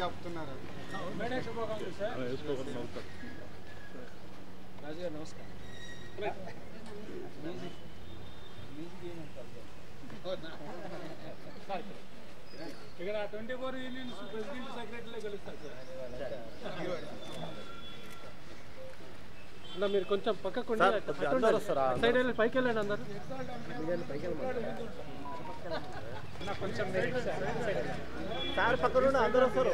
చెప్తున్నారు. ఇక్కడ 24 unions president సెక్రటరీలో కలుస్తారు సార్. మీరు కొంచెం పక్కకు సైడ్ వెళ్ళి పైకి వెళ్ళండి అందరు. కొంచెం సార్ పక్కన అందరూ వస్తారు.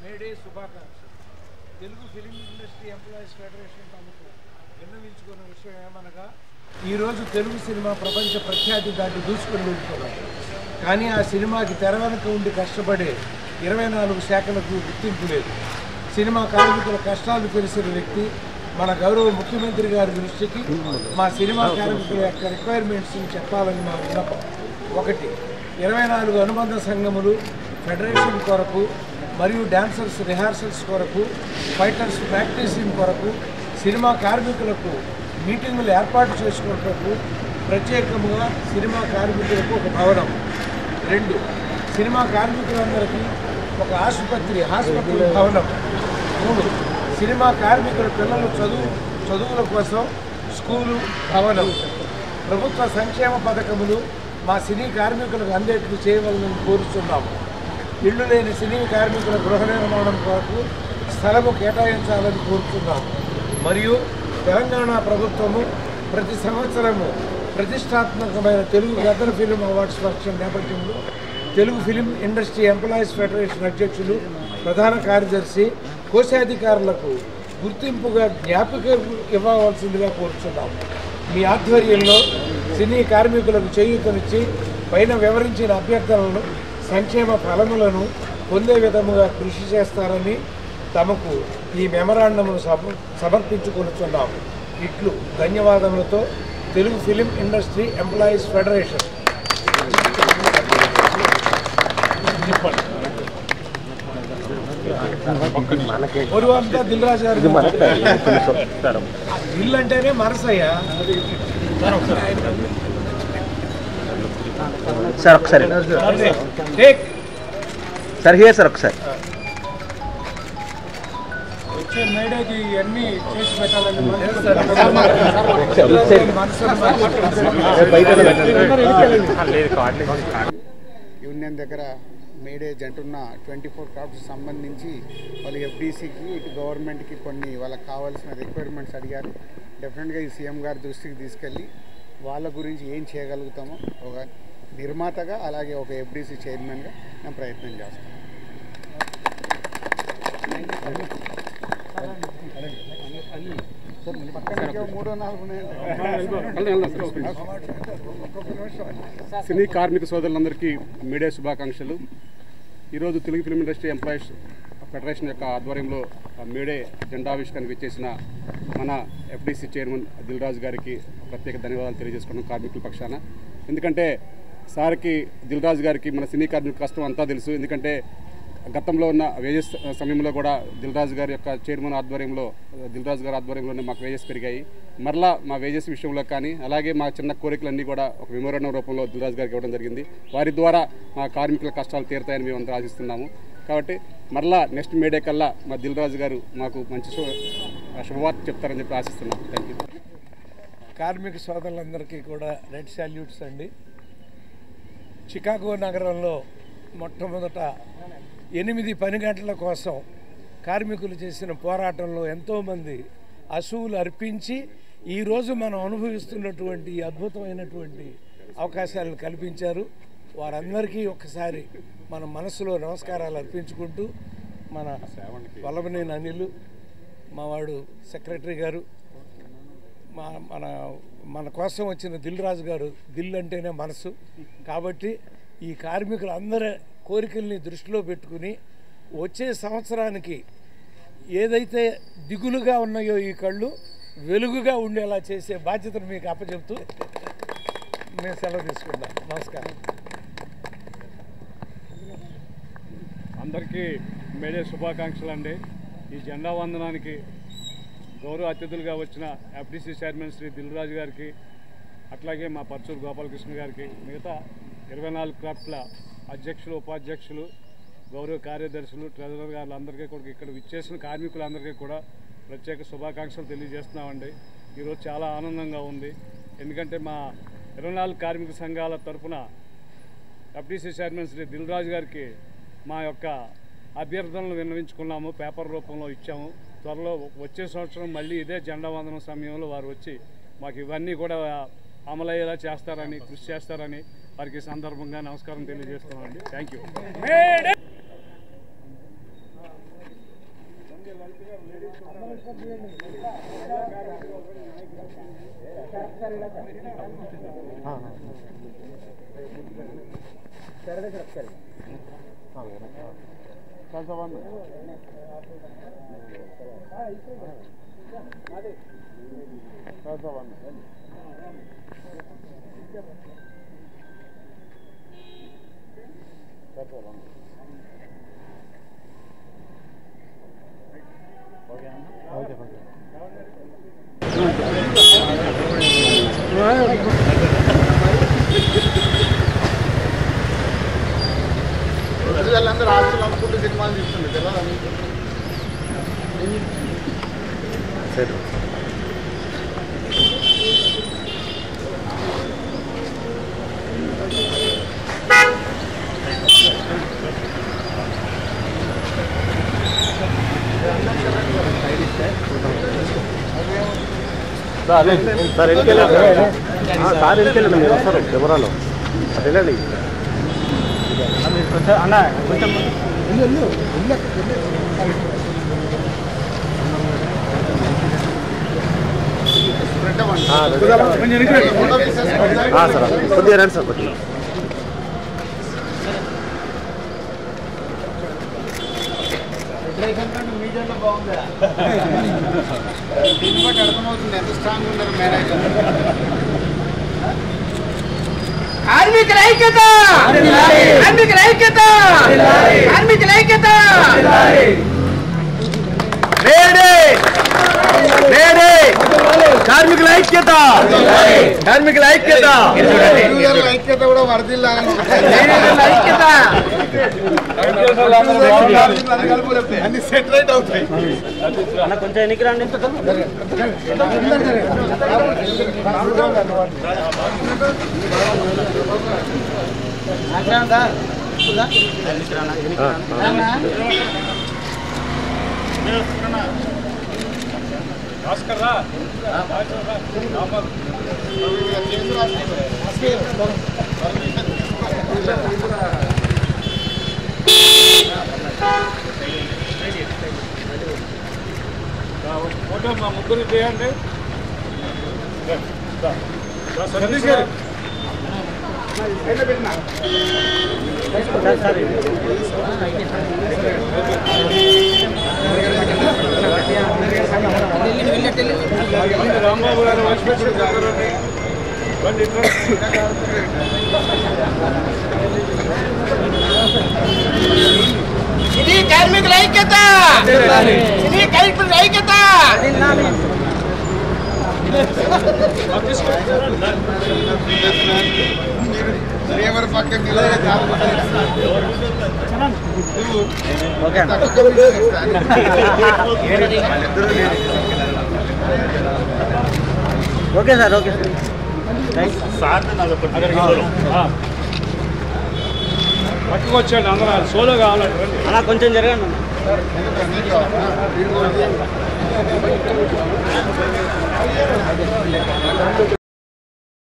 మేడే శుభాకాంక్షలు. Telugu film industry employees federation తమకు విన్నవించుకున్న విషయం ఏమనగా, ఈరోజు తెలుగు సినిమా ప్రపంచ ప్రఖ్యాతి దాటి దూసుకుని వెళ్తున్నారు. కానీ ఆ సినిమాకి తెర వెనక ఉండి కష్టపడే 24 శాఖలకు గుర్తింపు లేదు. సినిమా కార్మికుల కష్టాలు తెలిసిన వ్యక్తి మన గౌరవ ముఖ్యమంత్రి గారి దృష్టికి మా సినిమా కార్మికుల యొక్క రిక్వైర్మెంట్స్ని చెప్పాలని మా విన్నపం. 1, 24 అనుబంధ సంఘములు ఫెడరేషన్ కొరకు మరియు డాన్సర్స్ రిహార్సల్స్ కొరకు, ఫైటర్స్ ప్రాక్టీసింగ్ కొరకు, సినిమా కార్మికులకు మీటింగులు ఏర్పాటు చేసుకున్నటకు ప్రత్యేకంగా సినిమా కార్మికులకు ఒక భవనం. 2, సినిమా కార్మికులందరికీ ఒక హాస్పిటల్ భవనం. 3, సినిమా కార్మికుల పిల్లల చదువుల కోసం స్కూలు భవనం. ప్రభుత్వ సంక్షేమ పథకములు మా సినీ కార్మికులకు అందేట్లు చేయవాలని కోరుతున్నాము. ఇళ్ళు లేని సినీ కార్మికుల గృహ నిర్మాణం కొరకు స్థలము కేటాయించాలని కోరుతున్నాము. మరియు తెలంగాణ ప్రభుత్వము ప్రతి సంవత్సరము ప్రతిష్టాత్మకమైన Telugu Gaddar film awards function నేపథ్యంలో Telugu film industry employees federation అధ్యక్షులు, ప్రధాన కార్యదర్శి, కోశాధికారులకు గుర్తింపుగా జ్ఞాపిక ఇవ్వవలసిందిగా కోరుతున్నాము. మీ ఆధ్వర్యంలో సినీ కార్మికులకు చేయూతనిచ్చి పైన వివరించిన అభ్యర్థనలను సంక్షేమ ఫలములను పొందే విధముగా కృషి చేస్తారని తమకు ఈ మెమరాండంను సమర్పించుకొనుచున్నాము. ఇట్లు ధన్యవాదములతో Telugu film industry employees federation. ఒరువంతా దిల్ రాజు గారు. దిల్ అంటేనే మనసయ్యా. సార్ ఒకసారి సార్ సార్ ఒకసారి వచ్చే మేడేకి అన్నీ చేసి పెట్టాలని యూనియన్ దగ్గర మేడే జంటున్న 24 క్రాఫ్ట్స్ సంబంధించి వాళ్ళు ఎఫ్డీసీకి ఇటు గవర్నమెంట్కి కొన్ని వాళ్ళకి కావాల్సిన రిక్వైర్మెంట్స్ అడిగారు. డెఫినెట్గా ఈ సీఎం గారి దృష్టికి తీసుకెళ్ళి వాళ్ళ గురించి ఏం చేయగలుగుతామో ఒక నిర్మాతగా అలాగే ఒక ఎఫ్డీసీ చైర్మన్గా నేను ప్రయత్నం చేస్తాను. సినీ కార్మిక సోదరులందరికీ మీడియా శుభాకాంక్షలు. ఈరోజు Telugu film industry employees federation యొక్క ఆధ్వర్యంలో మీడే జెండావిష్కరణకు ఇచ్చేసిన మన ఎఫ్డీసీ చైర్మన్ దిల్ రాజు గారికి ప్రత్యేక ధన్యవాదాలు తెలియజేసుకున్నాం కార్మికుల పక్షాన. ఎందుకంటే సార్కి దిల్ రాజు గారికి మన సినీ కార్మికుల కష్టం అంతా తెలుసు. ఎందుకంటే గతంలో ఉన్న వేజెస్ సమయంలో కూడా దిల్రాజు గారి యొక్క చైర్మన్ ఆధ్వర్యంలో దిల్రాజు గారి ఆధ్వర్యంలోనే మాకు వేజెస్ పెరిగాయి. మరలా మా వేజెస్ విషయంలో కానీ అలాగే మా చిన్న కోరికలన్నీ కూడా ఒక మెమోరాండం రూపంలో దిల్రాజు గారికి ఇవ్వడం జరిగింది. వారి ద్వారా మా కార్మికుల కష్టాలు తీరుతాయని మేము అందరూ ఆశిస్తున్నాము. కాబట్టి మరలా నెక్స్ట్ మేడే కల్లా మా దిల్రాజు గారు మాకు మంచి శుభవార్త చెప్తారని చెప్పి ఆశిస్తున్నాం. Thank you. కార్మిక సోదరులందరికీ కూడా రెడ్ సాల్యూట్స్ అండి. చికాగో నగరంలో మొట్టమొదట 8 పని గంటల కోసం కార్మికులు చేసిన పోరాటంలో ఎంతోమంది అసువులు అర్పించి ఈరోజు మనం అనుభవిస్తున్నటువంటి అద్భుతమైనటువంటి అవకాశాలను కల్పించారు. వారందరికీ ఒక్కసారి మన మనసులో నమస్కారాలు అర్పించుకుంటూ మన వల్లభనేని అనిల్, మావాడు సెక్రటరీ గారు, మన కోసం వచ్చిన దిల్రాజు గారు, దిల్ అంటేనే మనసు కాబట్టి ఈ కార్మికులందరి కోరికల్ని దృష్టిలో పెట్టుకుని వచ్చే సంవత్సరానికి ఏదైతే దిగులుగా ఉన్నాయో ఈ కళ్ళు వెలుగుగా ఉండేలా చేసే బాధ్యతను మీకు అప్పచెప్తూ మేము సెలవు తీసుకుంటాం. నమస్కారం. అందరికీ మేడే శుభాకాంక్షలు అండి. ఈ జెండా వందనానికి గౌరవ అతిథులుగా వచ్చిన ఎఫ్డిసి చైర్మన్ శ్రీ దిల్రాజు గారికి, అట్లాగే మా పర్చూరు గోపాలకృష్ణ గారికి, మిగతా 24 క్రాఫ్ట్ల అధ్యక్షులు, ఉపాధ్యక్షులు, గౌరవ కార్యదర్శులు, ట్రెజరర్ గారులందరికీ కూడా ఇక్కడ విచ్చేసిన కార్మికులందరికీ కూడా ప్రత్యేక శుభాకాంక్షలు తెలియజేస్తున్నామండి. ఈరోజు చాలా ఆనందంగా ఉంది. ఎందుకంటే మా 24 కార్మిక సంఘాల తరఫున ఎఫ్డిసి చైర్మన్ శ్రీ దిల్రాజు గారికి మా యొక్క అభ్యర్థనలు విన్నవించుకున్నాము, పేపర్ రూపంలో ఇచ్చాము. త్వరలో వచ్చే సంవత్సరం మళ్ళీ ఇదే జెండా వందనం సమయంలో వారు వచ్చి మాకు ఇవన్నీ కూడా అమలయ్యేలా చేస్తారని, కృషి చేస్తారని వారికి సందర్భంగా నమస్కారం తెలియజేస్తున్నామండి. Thank you. ప్రజలందరూ ఆస్తులు అమ్ముకుంటూ సినిమాలు తీస్తుంది తెలియదు. సార్ ఎన్నికెళ్ళండి, సార్ ఎన్నికెళ్ళండి, మీరు వస్తారు కెమెరాలో అది వెళ్ళండి అన్న కొంచెం సార్ కొద్దిగా రండి సార్ కొద్దిగా. అర్థమవుతుంది ఎంత స్ట్రాంగ్ ఉన్నారు మేనేజర్. కార్మికుల ఐక్యత, కార్మికుల ఐక్యత, కార్మికుల ఐక్యత. కార్మికుల ఐక్యత, కార్మికుల ఐక్యత, ఐక్యత కూడా వర్ధిల్లాలని ఐక్యత అన్ని సెటిలైట్ అవుతాయి. కొంచెం ఎన్నికి రండి. ఫోటో మా ముగ్గురు చేయండి. రాంబాబు గారు వైస్ ప్రెసిడెంట్. ఇది కార్మికుల ఐక్యత, ఇది కార్మికుల ఐక్యత. డ్రైవర్ పక్కన నిలబడి ఓకే సార్ ఓకే సార్ పట్టుకొచ్చాడు అందరూ సోలో కావాలంటే అలా కొంచెం జరగండి.